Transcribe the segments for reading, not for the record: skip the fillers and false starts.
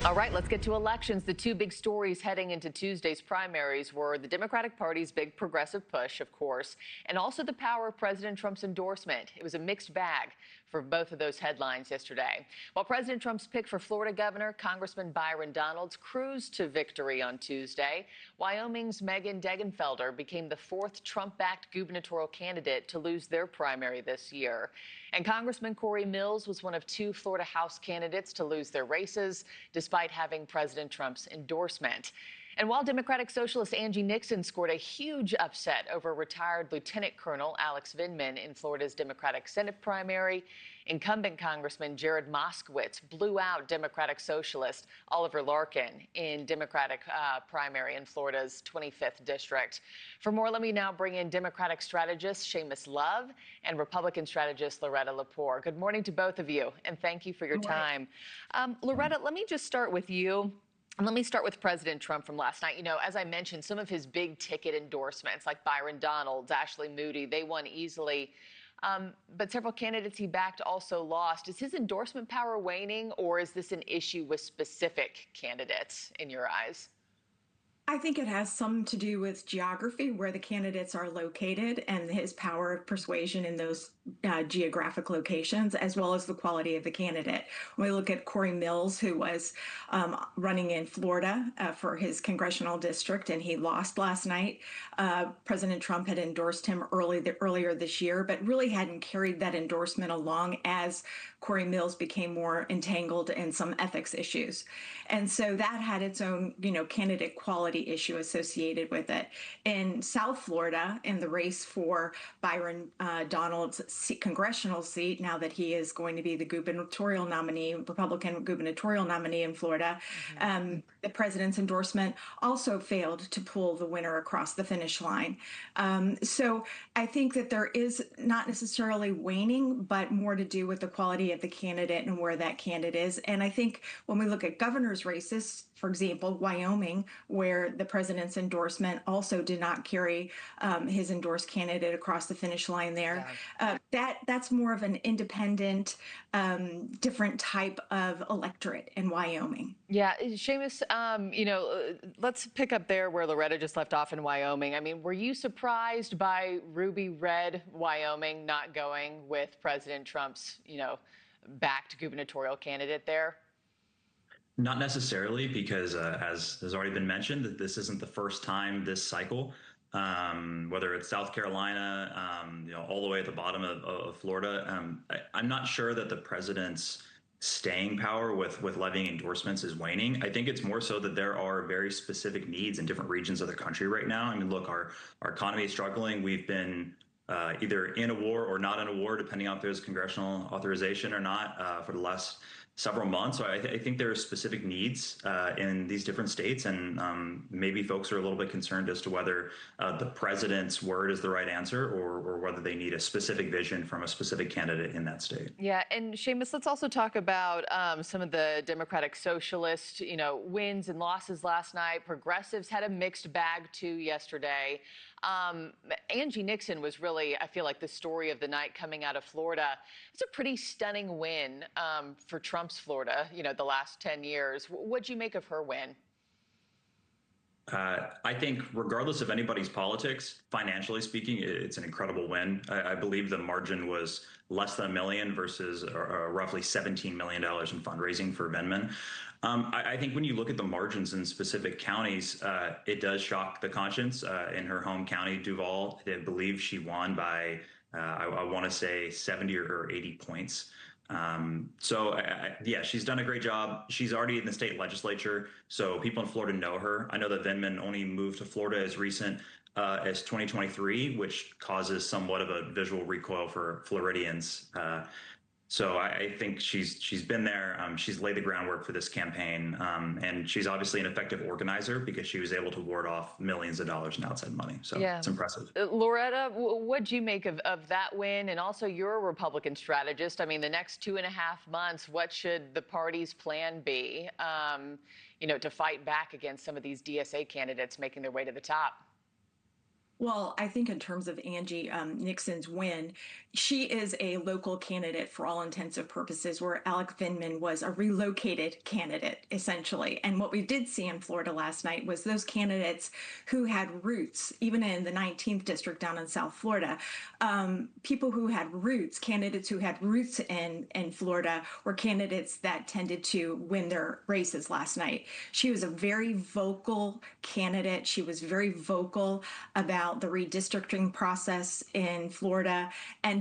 All right, let's get to elections. The two big stories heading into Tuesday's primaries were the Democratic Party's big progressive push, of course, and also the power of President Trump's endorsement. It was a mixed bag for both of those headlines yesterday. While President Trump's pick for Florida Governor, Congressman Byron Donalds, cruised to victory on Tuesday, Wyoming's Megan Degenfelder became the fourth Trump-backed gubernatorial candidate to lose their primary this year. And Congressman Corey Mills was one of two Florida House candidates to lose their races, despite having President Trump's endorsement. And while Democratic Socialist Angie Nixon scored a huge upset over retired Lieutenant Colonel Alex Vindman in Florida's Democratic Senate primary, incumbent Congressman Jared Moskowitz blew out Democratic Socialist Oliver Larkin in Democratic primary in Florida's 25th district. For more, let me now bring in Democratic strategist Seamus Love and Republican strategist Loretta Lepore. Good morning to both of you, and thank you for your time. Loretta, let me just start with you. And let me start with President Trump from last night. You know, as I mentioned, some of his big ticket endorsements, like Byron Donalds, Ashley Moody, they won easily. But several candidates he backed also lost. Is his endorsement power waning, or is this an issue with specific candidates in your eyes? I think it has some to do with geography, where the candidates are located, and his power of persuasion in those geographic locations, as well as the quality of the candidate. When we look at Corey Mills, who was running in Florida for his congressional district, and he lost last night. President Trump had endorsed him earlier this year, but really hadn't carried that endorsement along as Corey Mills became more entangled in some ethics issues. And so that had its own, candidate quality issue associated with it. In South Florida, in the race for Byron Donalds' congressional seat, now that he is going to be the gubernatorial nominee, Republican gubernatorial nominee in Florida, the president's endorsement also failed to pull the winner across the finish line. So I think that there is not necessarily waning, but more to do with the quality of the candidate and where that candidate is. And I think when we look at governor's races, for example, Wyoming, where the president's endorsement also did not carry his endorsed candidate across the finish line there. That's more of an independent, different type of electorate in Wyoming. Yeah, Seamus, let's pick up there where Loretta just left off in Wyoming. I mean, were you surprised by Ruby Red, Wyoming, not going with President Trump's, backed gubernatorial candidate there? Not necessarily, because as has already been mentioned, that this isn't the first time this cycle, whether it's South Carolina, all the way at the bottom of Florida. I'm not sure that the president's staying power with levying endorsements is waning. I think it's more so that there are very specific needs in different regions of the country right now. I mean, look, our economy is struggling. We've been either in a war or not in a war, depending on if there's congressional authorization or not, for the last several months. So I think there are specific needs in these different states, and maybe folks are a little bit concerned as to whether the president's word is the right answer, or whether they need a specific vision from a specific candidate in that state. Yeah, and Seamus, let's also talk about some of the Democratic Socialist, wins and losses last night. Progressives had a mixed bag too yesterday. Angie Nixon was really, I feel like, the story of the night coming out of Florida. It's a pretty stunning win for Trump's Florida, the last 10 years. What'd you make of her win? I think regardless of anybody's politics, financially speaking, it's an incredible win. I believe the margin was less than $1 million versus roughly $17 million in fundraising for Vindman. I think when you look at the margins in specific counties, it does shock the conscience. In her home county, Duval, I believe she won by, I want to say 70 or 80 points. Yeah, she's done a great job. She's already in the state legislature, so people in Florida know her. I know that Vindman only moved to Florida as recent as 2023, which causes somewhat of a visual recoil for Floridians. So I think she's been there. She's laid the groundwork for this campaign, and she's obviously an effective organizer because she was able to ward off millions of dollars in outside money. So yeah, it's impressive. Loretta, what'd you make of that win? And also, you're a Republican strategist. I mean, the next 2.5 months, what should the party's plan be, to fight back against some of these DSA candidates making their way to the top? Well, I think in terms of Angie Nixon's win, she is a local candidate for all intents and purposes, where Alec Vindman was a relocated candidate, essentially. And what we did see in Florida last night was those candidates who had roots, even in the 19th district down in South Florida, people who had roots, candidates who had roots in Florida, were candidates that tended to win their races last night. She was a very vocal candidate. She was very vocal about the redistricting process in Florida, and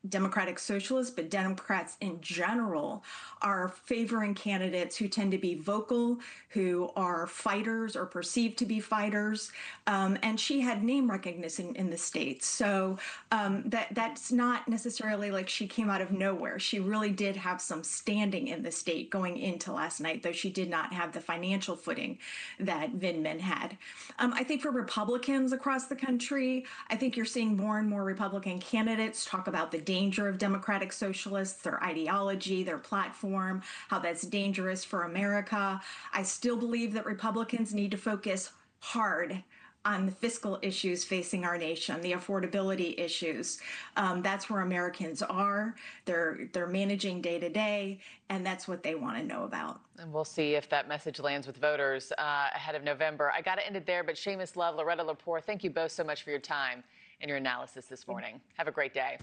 Democratic Socialists, but Democrats in general, are favoring candidates who tend to be vocal, who are fighters or perceived to be fighters. And she had name recognition in the state. So that's not necessarily like she came out of nowhere. She really did have some standing in the state going into last night, though she did not have the financial footing that Vindman had. I think for Republicans across the country, I think you're seeing more and more Republican candidates talk about the danger of Democratic Socialists, their ideology, their platform, how that's dangerous for America. I still believe that Republicans need to focus hard on the fiscal issues facing our nation, the affordability issues. That's where Americans are. They're managing day to day, and that's what they want to know about. And we'll see if that message lands with voters ahead of November. I got to end it there, but Seamus Love, Loretta Lepore, thank you both so much for your time and your analysis this morning. Have a great day.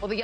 Well, the young